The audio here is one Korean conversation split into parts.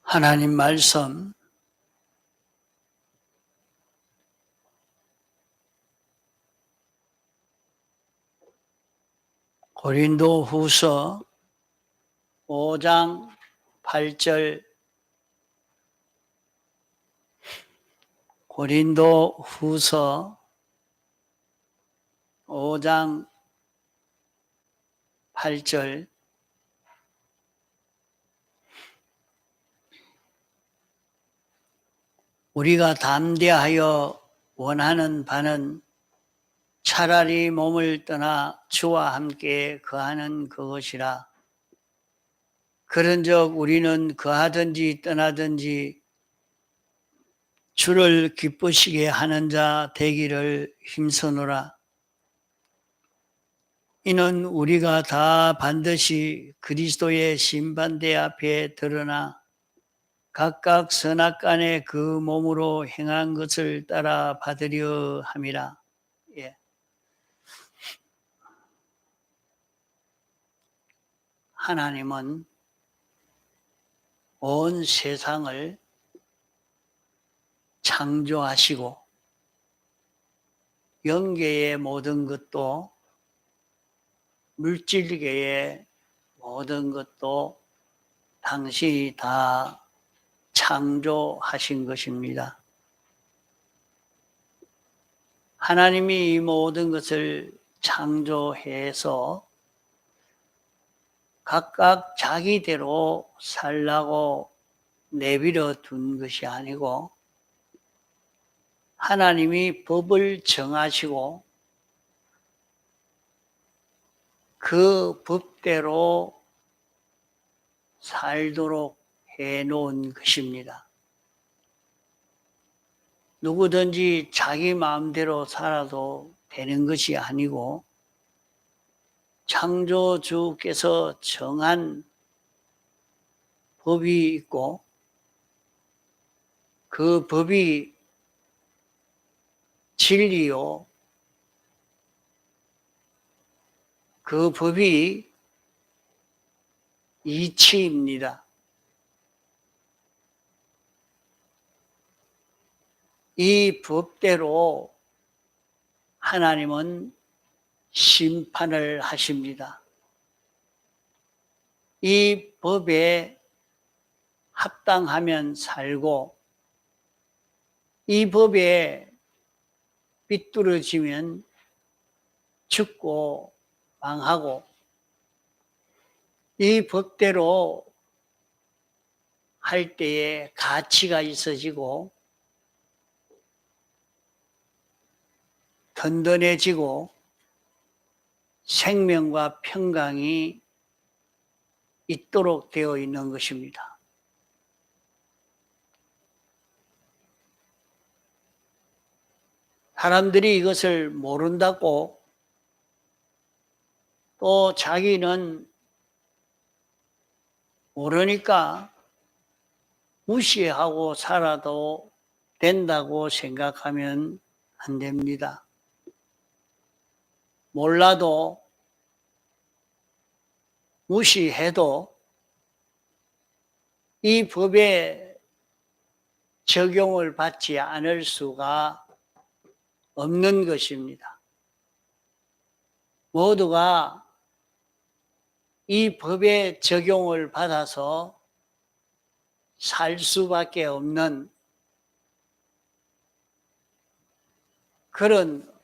하나님 말씀 고린도후서 5장 8절 고린도후서 5장 8절 우리가 담대하여 원하는 바는 차라리 몸을 떠나 주와 함께 거하는 그것이라. 그런즉 우리는 거하든지 떠나든지 주를 기쁘시게 하는 자 되기를 힘쓰노라. 이는 우리가 다 반드시 그리스도의 심판대 앞에 드러나 각각 선악간에 그 몸으로 행한 것을 따라 받으려 함이라. 예. 하나님은 온 세상을 창조하시고 영계의 모든 것도 물질계의 모든 것도 당신이 다 창조하신 것입니다. 하나님이 이 모든 것을 창조해서 각각 자기대로 살라고 내버려 둔 것이 아니고 하나님이 법을 정하시고 그 법대로 살도록 해놓은 것입니다. 누구든지 자기 마음대로 살아도 되는 것이 아니고 창조주께서 정한 법이 있고 그 법이 진리요, 그 법이 이치입니다. 이 법대로 하나님은 심판을 하십니다. 이 법에 합당하면 살고 이 법에 삐뚤어지면 죽고 망하고 이 법대로 할 때에 가치가 있어지고 든든해지고 생명과 평강이 있도록 되어 있는 것입니다. 사람들이 이것을 모른다고 또 자기는 모르니까 무시하고 살아도 된다고 생각하면 안 됩니다. 몰라도 무시해도 이 법에 적용을 받지 않을 수가 없는 것입니다. 모두가 이 법의 적용을 받아서 살 수밖에 없는 그런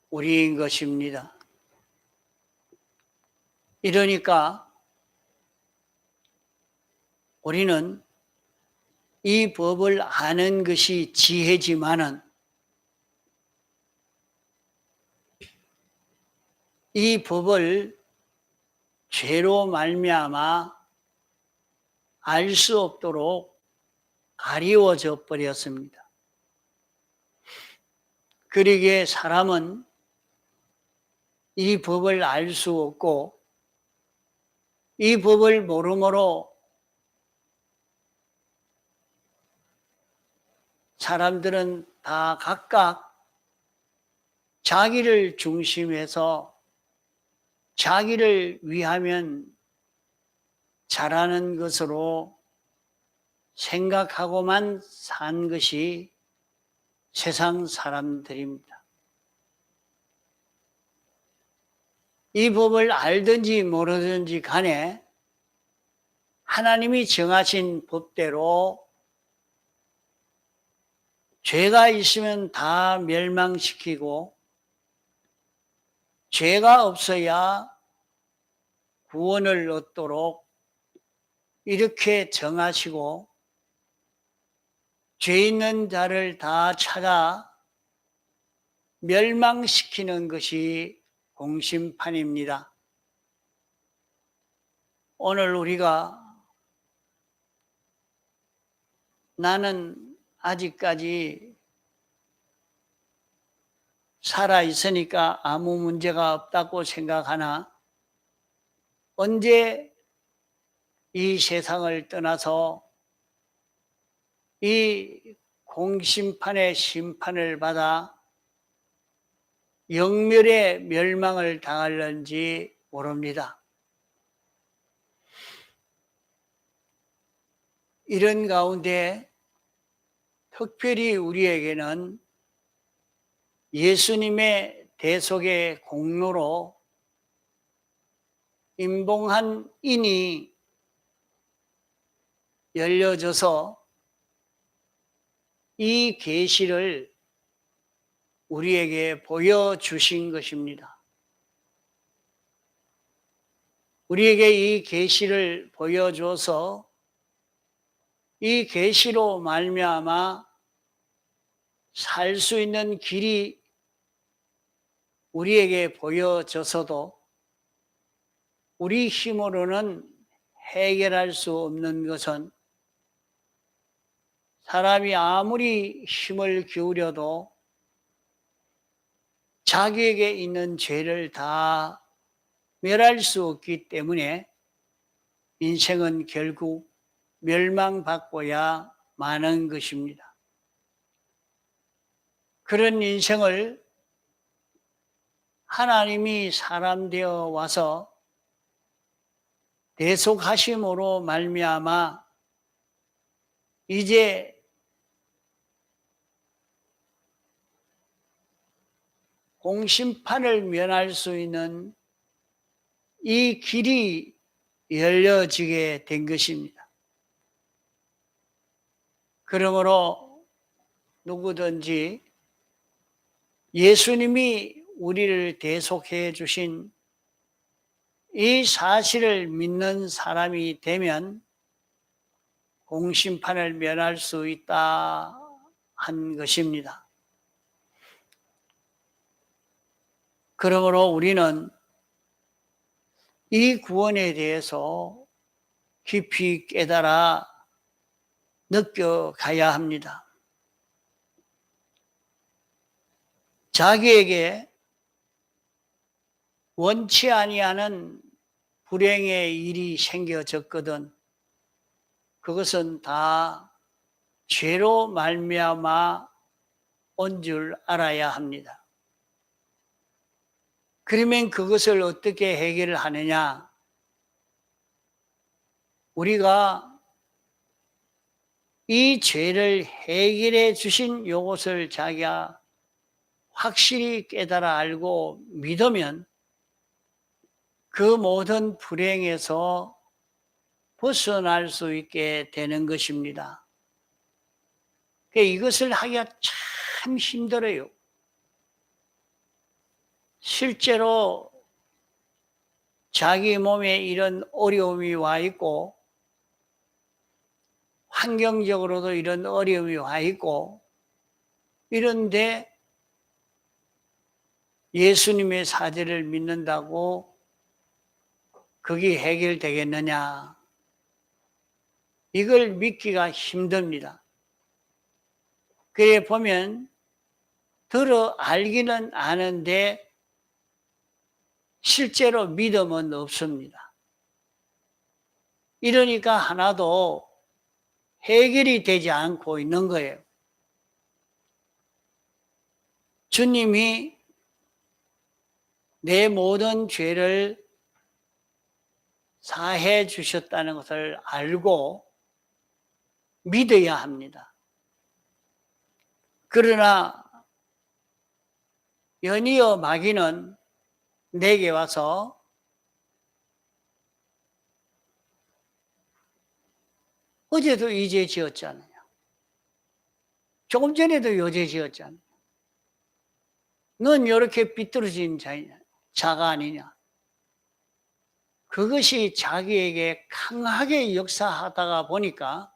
우리인 것입니다. 이러니까 우리는 이 법을 아는 것이 지혜지만은 이 법을 죄로 말미암아 알 수 없도록 가리워져 버렸습니다. 그러기에 사람은 이 법을 알 수 없고 이 법을 모르므로 사람들은 다 각각 자기를 중심해서 자기를 위하면 잘하는 것으로 생각하고만 산 것이 세상 사람들입니다. 이 법을 알든지 모르든지 간에 하나님이 정하신 법대로 죄가 있으면 다 멸망시키고 죄가 없어야 구원을 얻도록 이렇게 정하시고 죄 있는 자를 다 찾아 멸망시키는 것이 공심판입니다. 오늘 우리가 나는 아직까지 살아있으니까 아무 문제가 없다고 생각하나 언제 이 세상을 떠나서 이 공심판의 심판을 받아 영멸의 멸망을 당할는지 모릅니다. 이런 가운데 특별히 우리에게는 예수님의 대속의 공로로 임봉한 인이 열려져서 이 계시를 우리에게 보여주신 것입니다. 우리에게 이 계시를 보여줘서 이 계시로 말미암아 살 수 있는 길이 우리에게 보여져서도 우리 힘으로는 해결할 수 없는 것은 사람이 아무리 힘을 기울여도 자기에게 있는 죄를 다 멸할 수 없기 때문에 인생은 결국 멸망받고야 마는 것입니다. 그런 인생을 하나님이 사람 되어 와서 대속하심으로 말미암아 이제 공심판을 면할 수 있는 이 길이 열려지게 된 것입니다. 그러므로 누구든지 예수님이 우리를 대속해 주신 이 사실을 믿는 사람이 되면 공심판을 면할 수 있다 한 것입니다. 그러므로 우리는 이 구원에 대해서 깊이 깨달아 느껴가야 합니다. 자기에게 원치 아니하는 불행의 일이 생겨졌거든 그것은 다 죄로 말미암아 온 줄 알아야 합니다. 그러면 그것을 어떻게 해결을 하느냐? 우리가 이 죄를 해결해 주신 이것을 자기가 확실히 깨달아 알고 믿으면 그 모든 불행에서 벗어날 수 있게 되는 것입니다. 이것을 하기가 참 힘들어요. 실제로 자기 몸에 이런 어려움이 와 있고 환경적으로도 이런 어려움이 와 있고 이런데 예수님의 사제를 믿는다고 그게 해결되겠느냐? 이걸 믿기가 힘듭니다. 그래 보면 들어 알기는 아는데 실제로 믿음은 없습니다. 이러니까 하나도 해결이 되지 않고 있는 거예요. 주님이 내 모든 죄를 사해 주셨다는 것을 알고 믿어야 합니다. 그러나 연이어 마귀는 내게 와서 어제도 이 죄 지었잖아요. 조금 전에도 요 죄 지었잖아요. 넌 이렇게 비뚤어진 자가 아니냐. 그것이 자기에게 강하게 역사하다가 보니까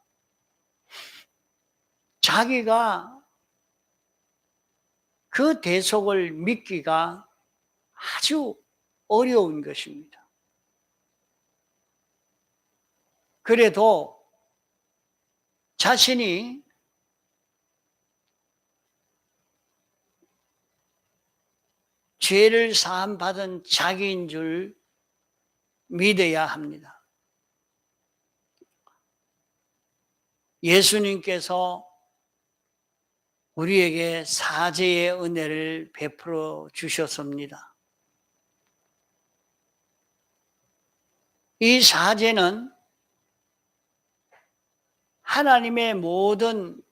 자기가 그 대속을 믿기가 아주 어려운 것입니다. 그래도 자신이 죄를 사함받은 자기인 줄 믿어야 합니다. 예수님께서 우리에게 사죄의 은혜를 베풀어 주셨습니다. 이 사죄는 하나님의 모든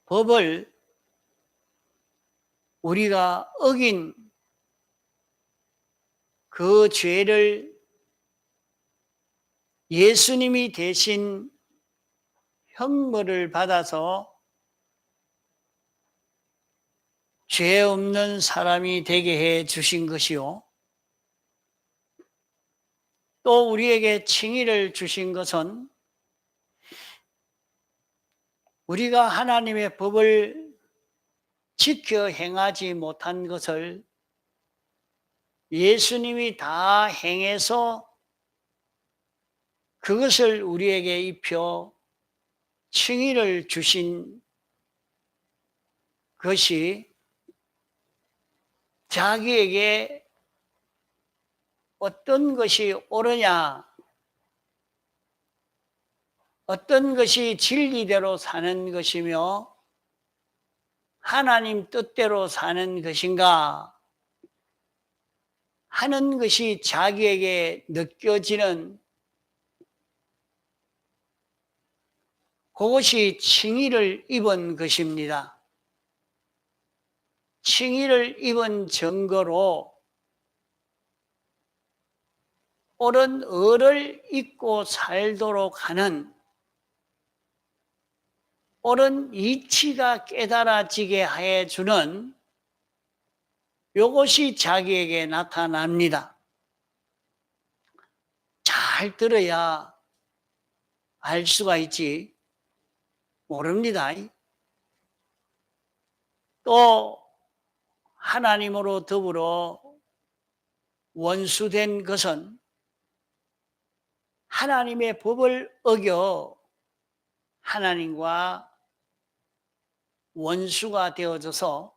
법을 우리가 어긴 그 죄를 예수님이 대신 형벌을 받아서 죄 없는 사람이 되게 해 주신 것이요. 또 우리에게 칭의를 주신 것은 우리가 하나님의 법을 지켜 행하지 못한 것을 예수님이 다 행해서 그것을 우리에게 입혀 칭의를 주신 것이 자기에게 어떤 것이 옳으냐, 어떤 것이 진리대로 사는 것이며 하나님 뜻대로 사는 것인가 하는 것이 자기에게 느껴지는 그것이 칭의를 입은 것입니다. 칭의를 입은 증거로 옳은 의를 잊고 살도록 하는 옳은 이치가 깨달아지게 해주는 이것이 자기에게 나타납니다. 잘 들어야 알 수가 있지 모릅니다. 또 하나님으로 더불어 원수된 것은 하나님의 법을 어겨 하나님과 원수가 되어져서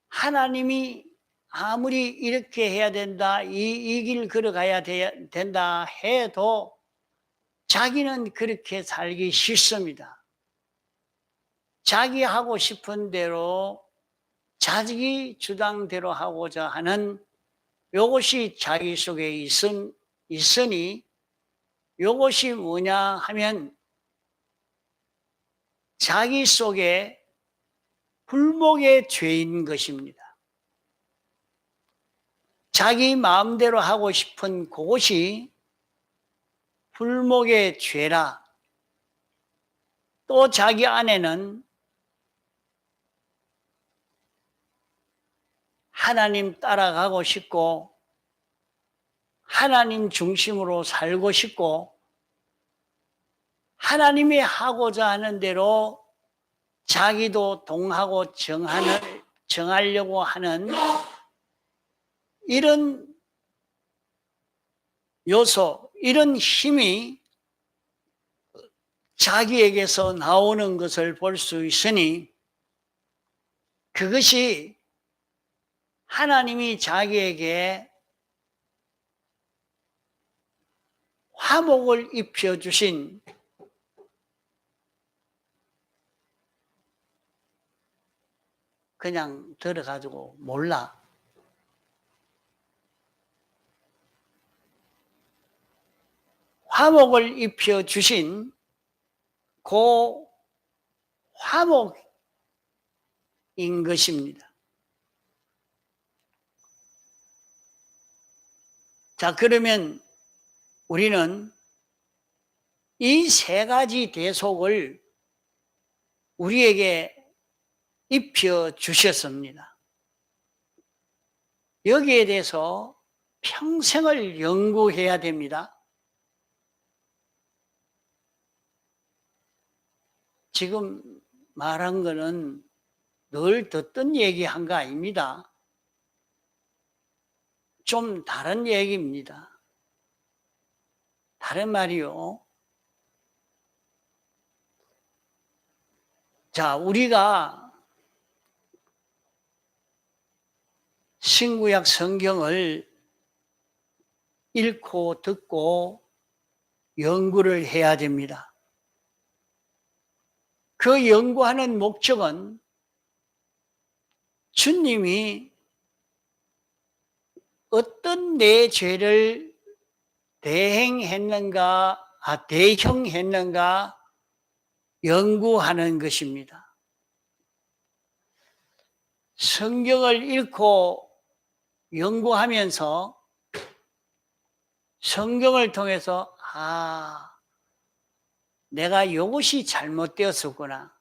하나님이 아무리 이렇게 해야 된다, 이 길 걸어가야 된다 해도 자기는 그렇게 살기 싫습니다. 자기 하고 싶은 대로 자기 주장대로 하고자 하는 이것이 자기 속에 있으니 이것이 뭐냐 하면 자기 속에 불목의 죄인 것입니다. 자기 마음대로 하고 싶은 그것이 불목의 죄라. 또 자기 안에는 하나님 따라가고 싶고 하나님 중심으로 살고 싶고 하나님이 하고자 하는 대로 자기도 동하고 정하려고 하는 이런 요소, 이런 힘이 자기에게서 나오는 것을 볼 수 있으니 그것이 하나님이 자기에게 화목을 입혀주신 그냥 들어가지고 몰라. 화목을 입혀 주신 그 화목인 것입니다. 자, 그러면 우리는 이 세 가지 대속을 우리에게 입혀 주셨습니다. 여기에 대해서 평생을 연구해야 됩니다. 지금 말한 거는 늘 듣던 얘기한 거 아닙니다. 좀 다른 얘기입니다. 다른 말이요. 자, 우리가 신구약 성경을 읽고 듣고 연구를 해야 됩니다. 그 연구하는 목적은 주님이 어떤 내 죄를 대형했는가 연구하는 것입니다. 성경을 읽고 연구하면서 성경을 통해서 내가 이것이 잘못되었었구나.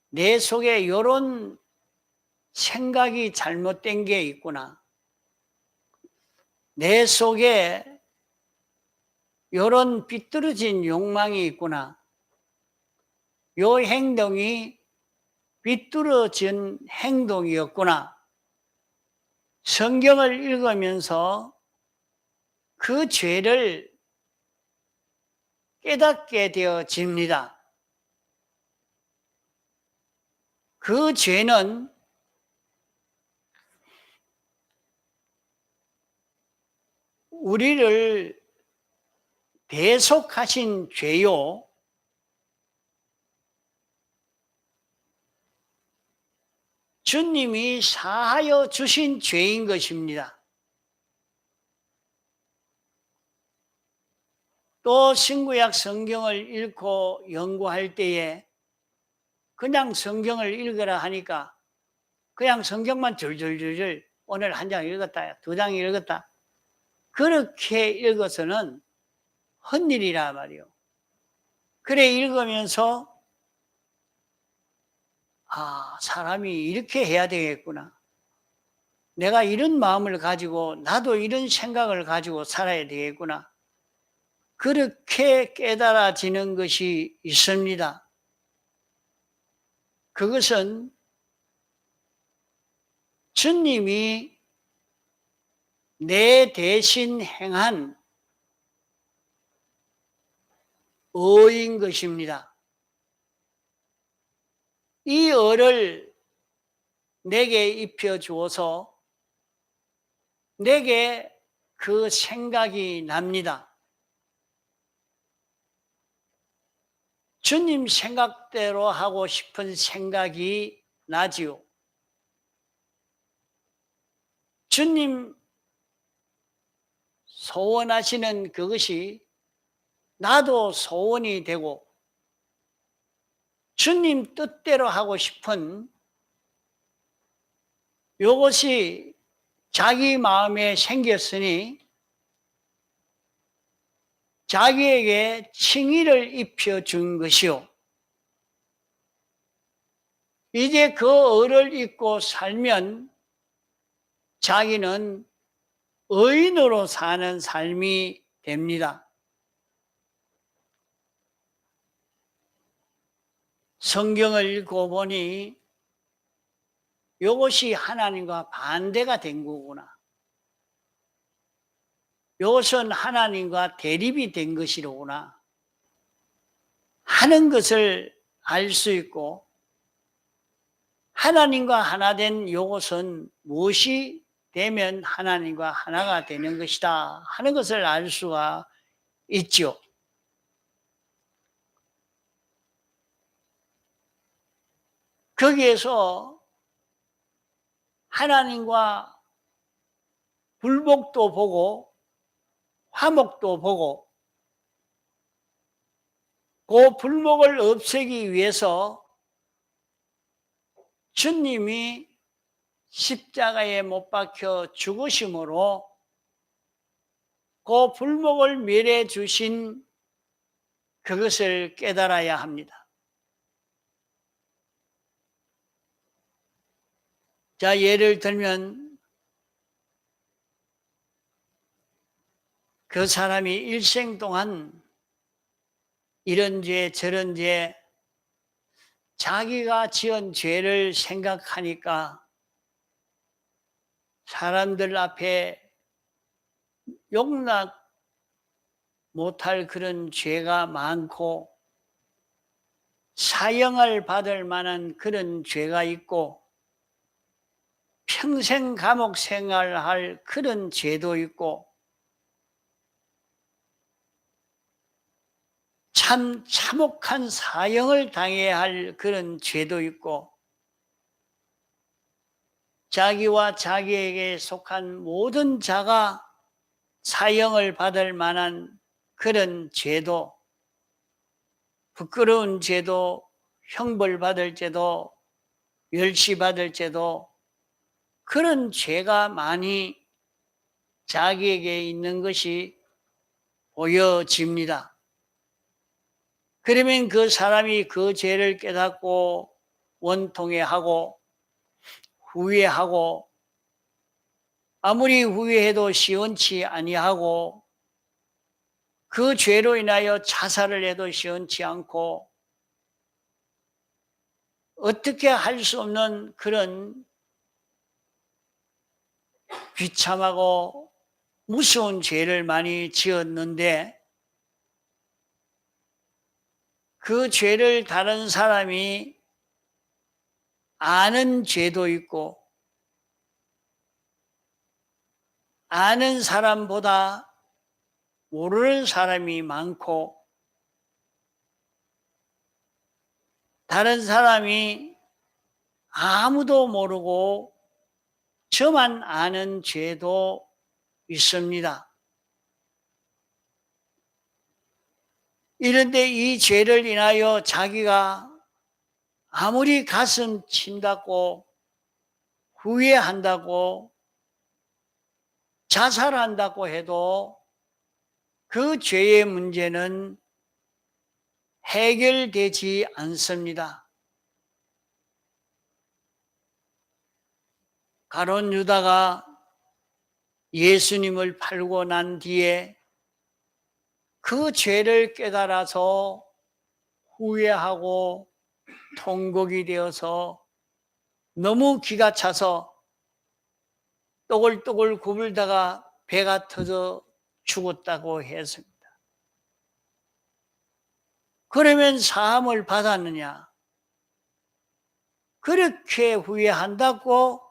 내 속에 이런 생각이 잘못된 게 있구나. 내 속에 이런 비뚤어진 욕망이 있구나. 이 행동이 비뚤어진 행동이었구나. 성경을 읽으면서 그 죄를 깨닫게 되어집니다. 그 죄는 우리를 대속하신 죄요. 주님이 사하여 주신 죄인 것입니다. 또 신구약 성경을 읽고 연구할 때에 그냥 성경을 읽으라 하니까 그냥 성경만 줄줄줄줄 오늘 한 장 읽었다, 두 장 읽었다. 그렇게 읽어서는 헛일이라 말이요. 그래 읽으면서 사람이 이렇게 해야 되겠구나. 내가 이런 마음을 가지고 나도 이런 생각을 가지고 살아야 되겠구나. 그렇게 깨달아지는 것이 있습니다. 그것은 주님이 내 대신 행한 의인 것입니다. 이 의를 내게 입혀 주어서 내게 그 생각이 납니다. 주님 생각대로 하고 싶은 생각이 나지요. 주님 소원하시는 그것이 나도 소원이 되고 주님 뜻대로 하고 싶은 이것이 자기 마음에 생겼으니 자기에게 칭의를 입혀준 것이요. 이제 그 의를 잊고 살면 자기는 의인으로 사는 삶이 됩니다. 성경을 읽고 보니 이것이 하나님과 반대가 된 거구나. 이것은 하나님과 대립이 된 것이로구나 하는 것을 알 수 있고, 하나님과 하나 된 이것은 무엇이 되면 하나님과 하나가 되는 것이다 하는 것을 알 수가 있죠. 거기에서 하나님과 불복도 보고 화목도 보고 그 불목을 없애기 위해서 주님이 십자가에 못 박혀 죽으심으로 그 불목을 멸해 주신 그것을 깨달아야 합니다. 자, 예를 들면 그 사람이 일생 동안 이런 죄 저런 죄 자기가 지은 죄를 생각하니까 사람들 앞에 용납 못할 그런 죄가 많고 사형을 받을 만한 그런 죄가 있고 평생 감옥 생활할 그런 죄도 있고 참 참혹한 사형을 당해야 할 그런 죄도 있고 자기와 자기에게 속한 모든 자가 사형을 받을 만한 그런 죄도 부끄러운 죄도 형벌받을 죄도 멸시받을 죄도 그런 죄가 많이 자기에게 있는 것이 보여집니다. 그러면 그 사람이 그 죄를 깨닫고 원통해하고 후회하고 아무리 후회해도 시원치 아니하고 그 죄로 인하여 자살을 해도 시원치 않고 어떻게 할 수 없는 그런 비참하고 무서운 죄를 많이 지었는데 그 죄를 다른 사람이 아는 죄도 있고 아는 사람보다 모르는 사람이 많고 다른 사람이 아무도 모르고 저만 아는 죄도 있습니다. 이런데 이 죄를 인하여 자기가 아무리 가슴 친다고 후회한다고 자살한다고 해도 그 죄의 문제는 해결되지 않습니다. 가룟 유다가 예수님을 팔고 난 뒤에 그 죄를 깨달아서 후회하고 통곡이 되어서 너무 기가 차서 또글또글 굽을다가 배가 터져 죽었다고 했습니다. 그러면 사함을 받았느냐? 그렇게 후회한다고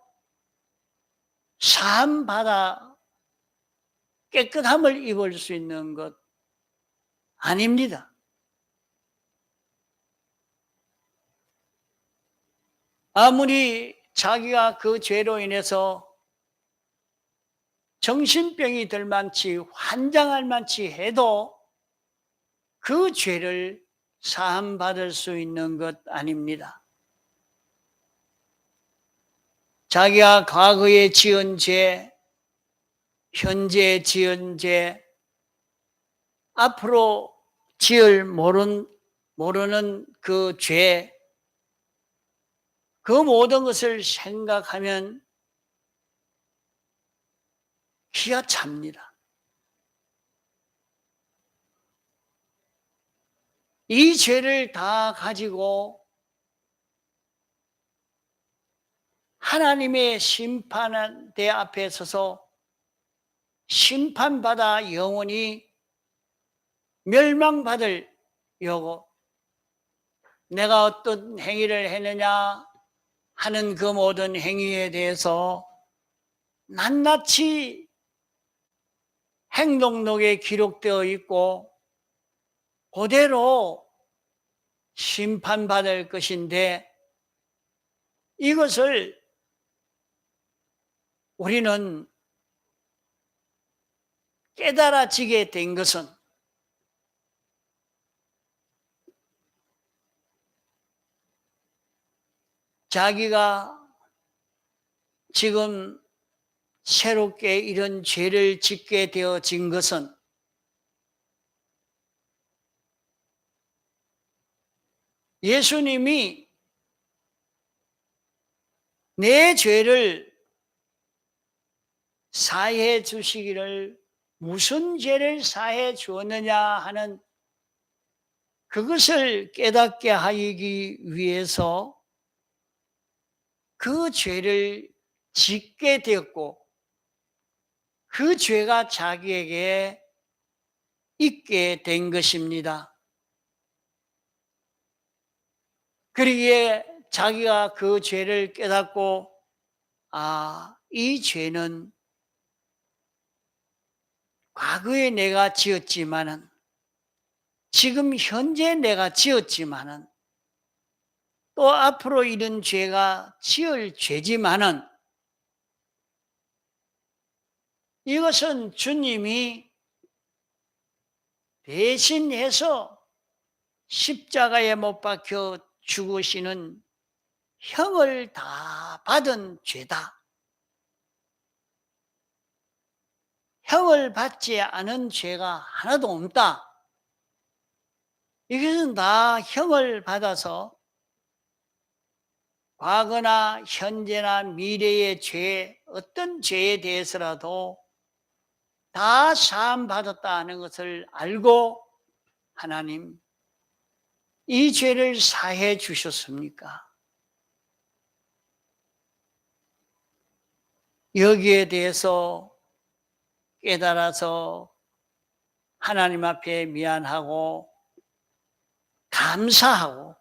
사함 받아 깨끗함을 입을 수 있는 것 아닙니다. 아무리 자기가 그 죄로 인해서 정신병이 들 만치 환장할 만치 해도 그 죄를 사함받을 수 있는 것 아닙니다. 자기가 과거에 지은 죄, 현재 지은 죄, 앞으로 지을 모르는 그 죄, 그 모든 것을 생각하면 기가 찹니다. 이 죄를 다 가지고 하나님의 심판대 앞에 서서 심판받아 영원히 멸망받을 여고 내가 어떤 행위를 했느냐 하는 그 모든 행위에 대해서 낱낱이 행동록에 기록되어 있고 그대로 심판받을 것인데 이것을 우리는 깨달아지게 된 것은 자기가 지금 새롭게 이런 죄를 짓게 되어진 것은 예수님이 내 죄를 사해 주시기를 무슨 죄를 사해 주었느냐 하는 그것을 깨닫게 하기 위해서 그 죄를 짓게 되었고 그 죄가 자기에게 있게 된 것입니다. 그러기에 자기가 그 죄를 깨닫고 이 죄는 과거에 내가 지었지만은 지금 현재 내가 지었지만은 또 앞으로 이런 죄가 지을 죄지만은 이것은 주님이 대신해서 십자가에 못 박혀 죽으시는 형을 다 받은 죄다. 형을 받지 않은 죄가 하나도 없다. 이것은 다 형을 받아서 과거나 현재나 미래의 죄, 어떤 죄에 대해서라도 다 사함받았다는 것을 알고 하나님, 이 죄를 사해 주셨습니까? 여기에 대해서 깨달아서 하나님 앞에 미안하고 감사하고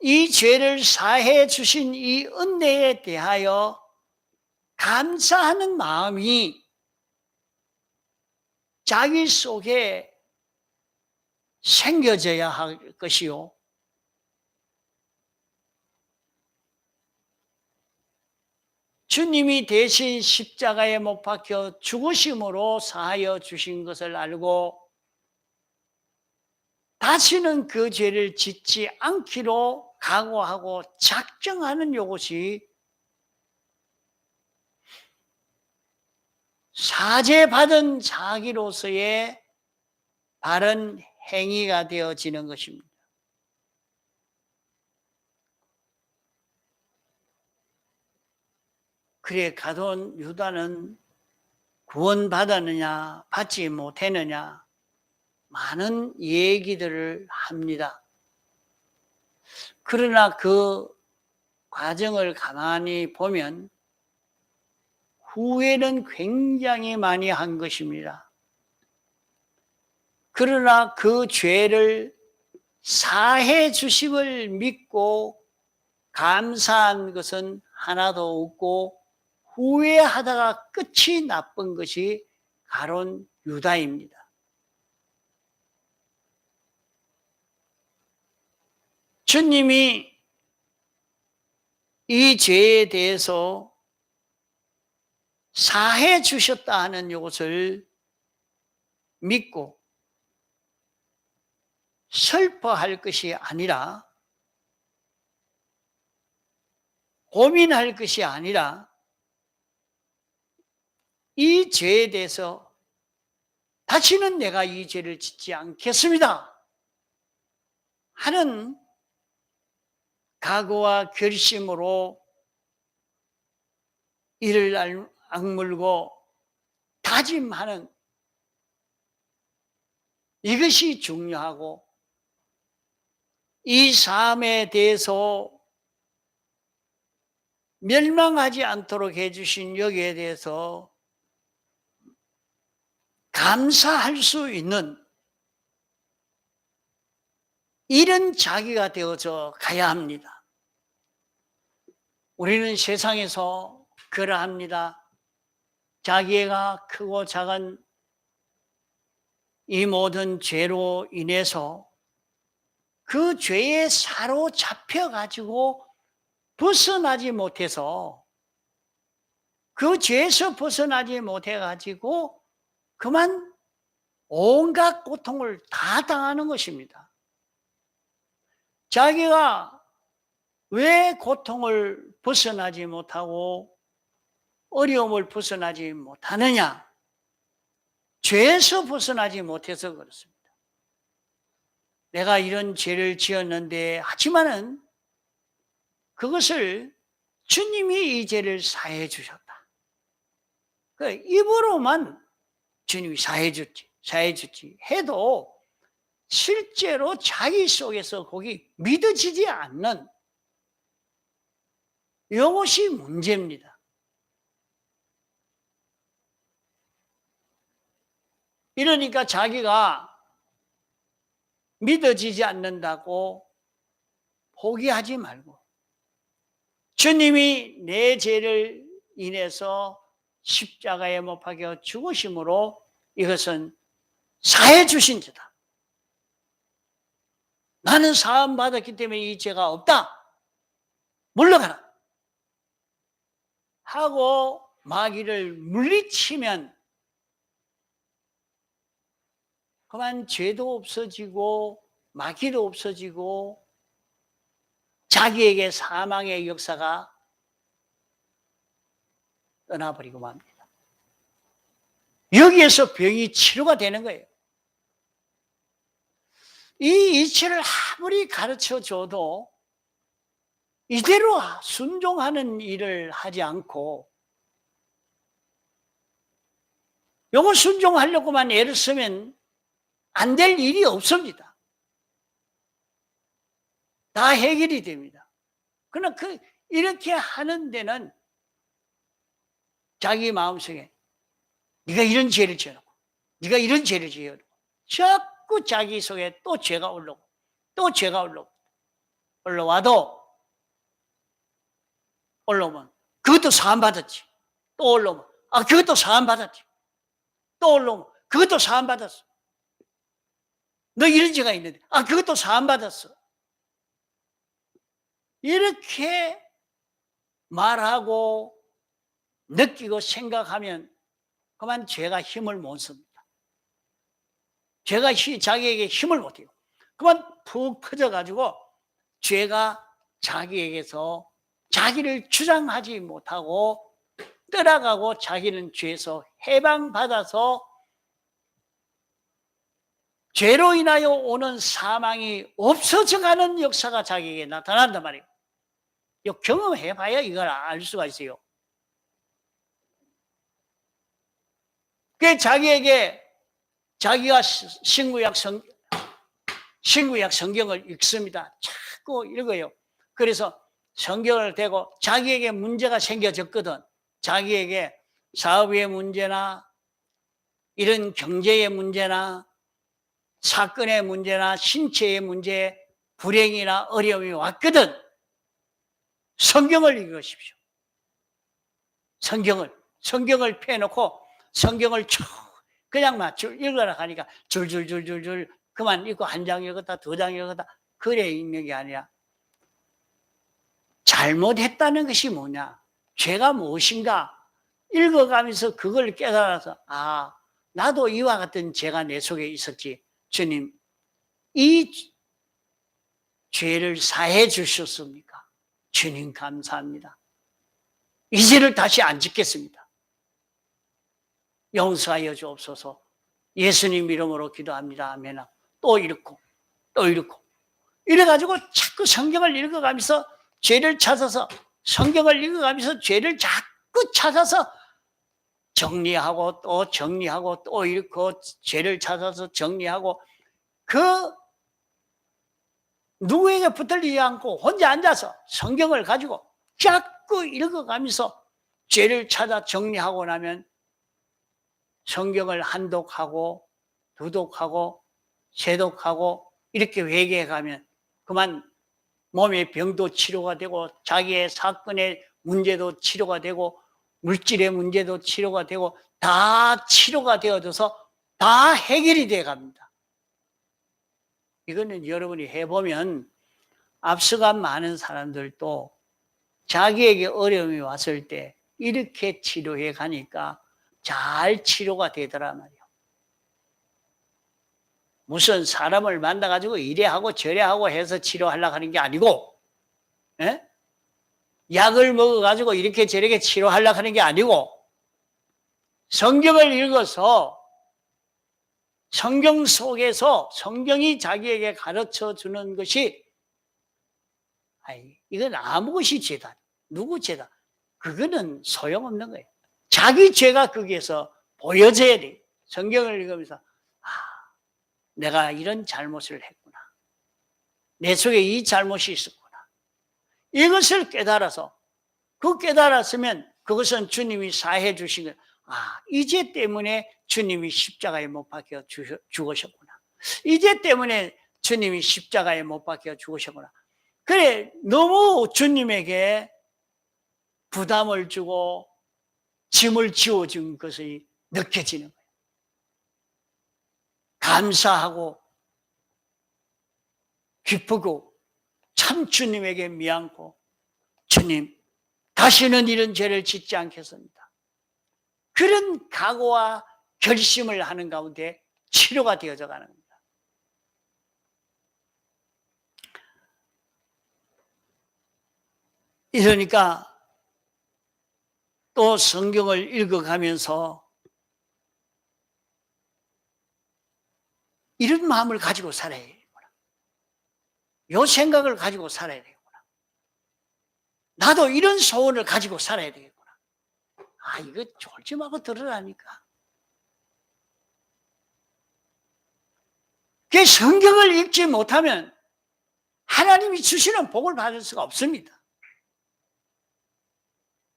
이 죄를 사해 주신 이 은혜에 대하여 감사하는 마음이 자기 속에 생겨져야 할 것이요. 주님이 대신 십자가에 못 박혀 죽으심으로 사하여 주신 것을 알고 다시는 그 죄를 짓지 않기로 각오하고 작정하는 이것이 사죄받은 자기로서의 바른 행위가 되어지는 것입니다. 그래 가돈 유다는 구원받았느냐 받지 못했느냐 많은 얘기들을 합니다. 그러나 그 과정을 가만히 보면 후회는 굉장히 많이 한 것입니다. 그러나 그 죄를 사해 주심을 믿고 감사한 것은 하나도 없고 후회하다가 끝이 나쁜 것이 가론 유다입니다. 주님이 이 죄에 대해서 사해 주셨다 하는 것을 믿고 슬퍼할 것이 아니라 고민할 것이 아니라 이 죄에 대해서 다시는 내가 이 죄를 짓지 않겠습니다 하는 각오와 결심으로 이를 악물고 다짐하는 이것이 중요하고 이 삶에 대해서 멸망하지 않도록 해주신 여기에 대해서 감사할 수 있는 이런 자기가 되어져 가야 합니다. 우리는 세상에서 그러합니다. 자기가 크고 작은 이 모든 죄로 인해서 그 죄에 사로잡혀 가지고 벗어나지 못해서 그 죄에서 벗어나지 못해가지고 그만 온갖 고통을 다 당하는 것입니다. 자기가 왜 고통을 벗어나지 못하고 어려움을 벗어나지 못하느냐? 죄에서 벗어나지 못해서 그렇습니다. 내가 이런 죄를 지었는데, 하지만은 그것을 주님이 이 죄를 사해 주셨다. 그 입으로만 주님이 사해 주지 해도 실제로 자기 속에서 거기 믿어지지 않는 이것이 문제입니다. 이러니까 자기가 믿어지지 않는다고 포기하지 말고 주님이 내 죄를 인해서 십자가에 못 박혀 죽으심으로 이것은 사해 주신 죄다. 나는 사함 받았기 때문에 이 죄가 없다. 물러가라. 하고 마귀를 물리치면 그만 죄도 없어지고 마귀도 없어지고 자기에게 사망의 역사가 떠나버리고 맙니다. 여기에서 병이 치료가 되는 거예요. 이 이치를 아무리 가르쳐줘도 이대로 순종하는 일을 하지 않고 요거 순종하려고만 애를 쓰면 안 될 일이 없습니다. 다 해결이 됩니다. 그러나 이렇게 하는 데는 자기 마음속에 네가 이런 죄를 지어놓고 네가 이런 죄를 지어놓고 자꾸 자기 속에 또 죄가 올라오고 또 죄가 올라와도 올라오면 그것도 사함받았지. 또 올라오면 그것도 사함받았지. 또 올라오면 그것도 사함받았어. 너 이런 죄가 있는데 그것도 사함받았어. 이렇게 말하고 느끼고 생각하면 그만 죄가 힘을 못 씁니다. 죄가 자기에게 힘을 못 해요. 그만 푹 퍼져가지고 죄가 자기에게서 자기를 주장하지 못하고 떠나가고 자기는 죄에서 해방받아서 죄로 인하여 오는 사망이 없어져가는 역사가 자기에게 나타난단 말이에요. 이거 경험해봐야 이걸 알 수가 있어요. 그 자기에게 자기가 신구약 성경을 읽습니다. 자꾸 읽어요. 그래서 성경을 대고 자기에게 문제가 생겨졌거든. 자기에게 사업의 문제나 이런 경제의 문제나 사건의 문제나 신체의 문제, 불행이나 어려움이 왔거든. 성경을 읽으십시오. 성경을 펴놓고 성경을 쭉 그냥 맞출 읽으라 하니까 줄줄줄줄줄 그만 읽고 한 장 읽었다 두 장 읽었다 그래 읽는 게 아니라 잘못했다는 것이 뭐냐, 죄가 무엇인가 읽어가면서 그걸 깨달아서 나도 이와 같은 죄가 내 속에 있었지. 주님, 이 죄를 사해 주셨습니까? 주님 감사합니다. 이 죄를 다시 안 짓겠습니다. 용서하여 주옵소서. 예수님 이름으로 기도합니다. 아멘. 또 읽고 또 읽고 이래가지고 자꾸 성경을 읽어가면서 죄를 찾아서 성경을 읽어가면서 죄를 자꾸 찾아서 정리하고 또 정리하고 또 읽고 죄를 찾아서 정리하고 누구에게 붙들리지 않고 혼자 앉아서 성경을 가지고 자꾸 읽어가면서 죄를 찾아 정리하고 나면 성경을 한 독하고 두 독하고 세 독하고 이렇게 회개해가면 그만 몸의 병도 치료가 되고 자기의 사건의 문제도 치료가 되고 물질의 문제도 치료가 되고 다 치료가 되어져서 다 해결이 되어 갑니다. 이거는 여러분이 해보면 앞서간 많은 사람들도 자기에게 어려움이 왔을 때 이렇게 치료해 가니까 잘 치료가 되더라 말이에요. 무슨 사람을 만나가지고 이래 하고 저래 하고 해서 치료하려고 하는 게 아니고, 예? 약을 먹어가지고 이렇게 저렇게 치료하려고 하는 게 아니고, 성경을 읽어서 성경 속에서 성경이 자기에게 가르쳐 주는 것이, 이건 아무 것이 죄다. 누구 죄다. 그거는 소용없는 거예요. 자기 죄가 거기에서 보여져야 돼. 성경을 읽으면서, 내가 이런 잘못을 했구나. 내 속에 이 잘못이 있었구나. 이것을 깨달아서, 깨달았으면 그것은 주님이 사해 주신 것. 이 죄 때문에 주님이 십자가에 못 박혀 죽으셨구나. 이 죄 때문에 주님이 십자가에 못 박혀 죽으셨구나. 그래, 너무 주님에게 부담을 주고 짐을 지워준 것이 느껴지는 거예요. 감사하고 기쁘고 참 주님에게 미안고, 주님 다시는 이런 죄를 짓지 않겠습니다. 그런 각오와 결심을 하는 가운데 치료가 되어져 가는 겁니다. 이러니까 또 성경을 읽어가면서 이런 마음을 가지고 살아야 되겠구나. 이 생각을 가지고 살아야 되겠구나. 나도 이런 소원을 가지고 살아야 되겠구나. 이거 졸지마고 들으라니까. 그 성경을 읽지 못하면 하나님이 주시는 복을 받을 수가 없습니다.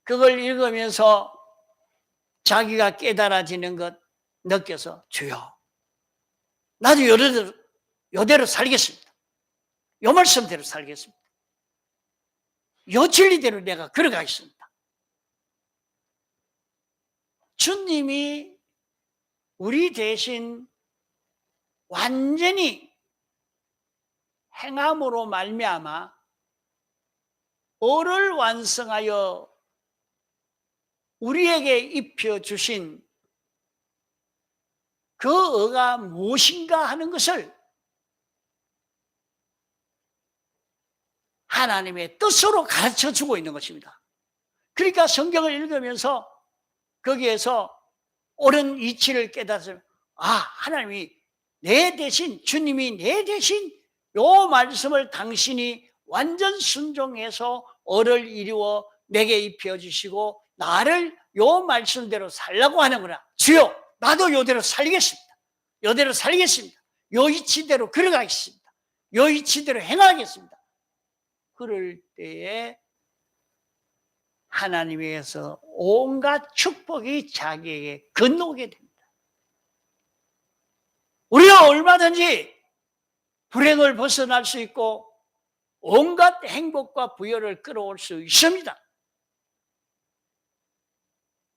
그걸 읽으면서 자기가 깨달아지는 것 느껴서, 주여, 나도 요대로 살겠습니다. 요 말씀대로 살겠습니다. 요 진리대로 내가 걸어가겠습니다. 주님이 우리 대신 완전히 행함으로 말미암아 의를 완성하여 우리에게 입혀주신 그 의가 무엇인가 하는 것을 하나님의 뜻으로 가르쳐주고 있는 것입니다. 그러니까 성경을 읽으면서 거기에서 옳은 이치를 깨닫으면, 하나님이 내 대신, 주님이 내 대신 요 말씀을 당신이 완전 순종해서 의를 이루어 내게 입혀주시고 나를 요 말씀대로 살라고 하는구나. 주여, 나도 요대로 살겠습니다. 요대로 살겠습니다. 요 이치대로 걸어가겠습니다. 요 이치대로 행하겠습니다. 그럴 때에 하나님에게서 온갖 축복이 자기에게 건너오게 됩니다. 우리가 얼마든지 불행을 벗어날 수 있고 온갖 행복과 부여를 끌어올 수 있습니다.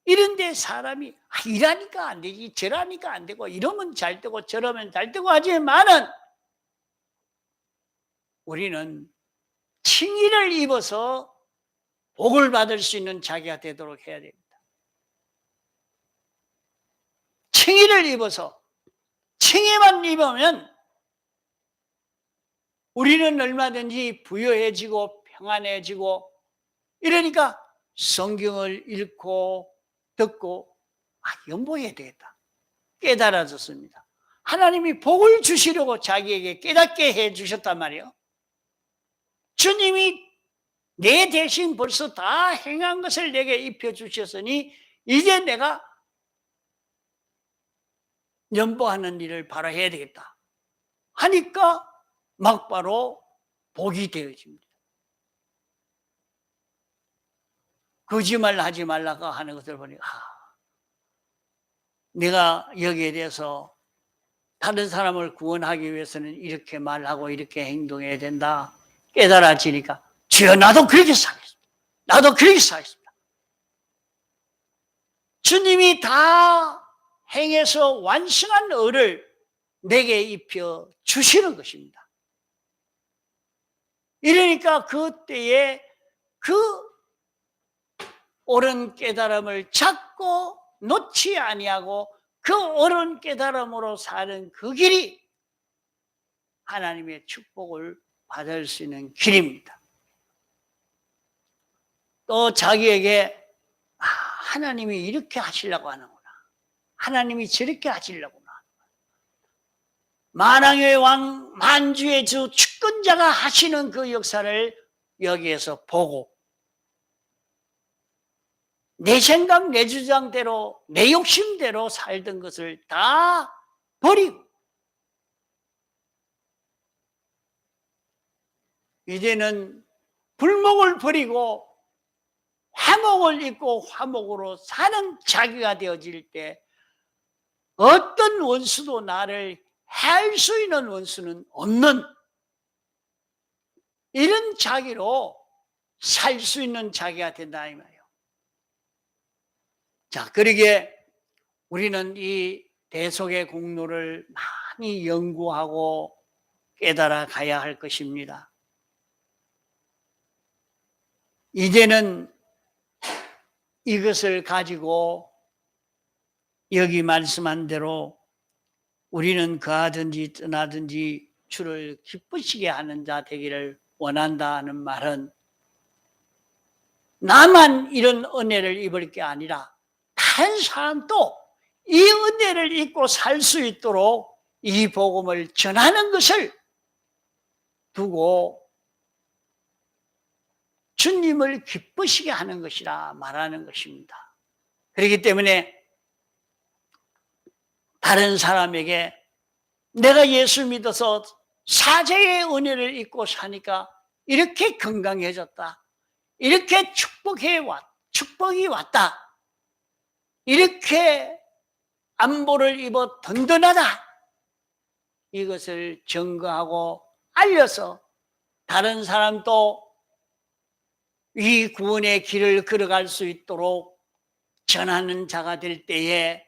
이런데 사람이 이라니까 안 되지, 저라니까 안 되고, 이러면 잘 되고 저러면 잘 되고 하지만은 우리는 칭의를 입어서 복을 받을 수 있는 자기가 되도록 해야 됩니다. 칭의를 입어서, 칭의만 입으면 우리는 얼마든지 부유해지고 평안해지고, 이러니까 성경을 읽고 듣고 연보해야 되겠다. 깨달아졌습니다. 하나님이 복을 주시려고 자기에게 깨닫게 해 주셨단 말이에요. 주님이 내 대신 벌써 다 행한 것을 내게 입혀주셨으니 이제 내가 연보하는 일을 바로 해야 되겠다 하니까 막바로 복이 되어집니다. 거짓말 하지 말라고 하는 것을 보니까 내가 여기에 대해서 다른 사람을 구원하기 위해서는 이렇게 말하고 이렇게 행동해야 된다 깨달아지니까, 주여, 나도 그렇게 살겠습니다. 나도 그렇게 살겠습니다. 주님이 다 행해서 완성한 의를 내게 입혀 주시는 것입니다. 이러니까 그때에 그 옳은 깨달음을 찾고 놓지 아니하고 그 옳은 깨달음으로 사는 그 길이 하나님의 축복을 받을 수 있는 길입니다. 또 자기에게 하나님이 이렇게 하시려고 하는구나, 하나님이 저렇게 하시려구나, 만왕의 왕 만주의 주 주권자가 하시는 그 역사를 여기에서 보고 내 생각 내 주장대로 내 욕심대로 살던 것을 다 버리고 이제는 불목을 버리고 화목을 입고 화목으로 사는 자기가 되어질 때 어떤 원수도 나를 해할 수 있는 원수는 없는 이런 자기로 살 수 있는 자기가 된다 이 말이에요. 자, 그러기에 우리는 이 대속의 공로를 많이 연구하고 깨달아 가야 할 것입니다. 이제는 이것을 가지고 여기 말씀한 대로 우리는 가든지 떠나든지 주를 기쁘시게 하는 자 되기를 원한다는 말은 나만 이런 은혜를 입을 게 아니라 다른 사람도 이 은혜를 입고 살 수 있도록 이 복음을 전하는 것을 두고 주님을 기쁘시게 하는 것이라 말하는 것입니다. 그렇기 때문에 다른 사람에게 내가 예수 믿어서 사제의 은혜를 입고 사니까 이렇게 건강해졌다, 이렇게 축복이 왔다, 이렇게 안보를 입어 든든하다, 이것을 증거하고 알려서 다른 사람도 이 구원의 길을 걸어갈 수 있도록 전하는 자가 될 때에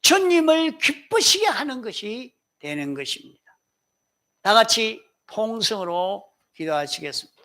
주님을 기쁘시게 하는 것이 되는 것입니다. 다 같이 통성으로 기도하시겠습니다.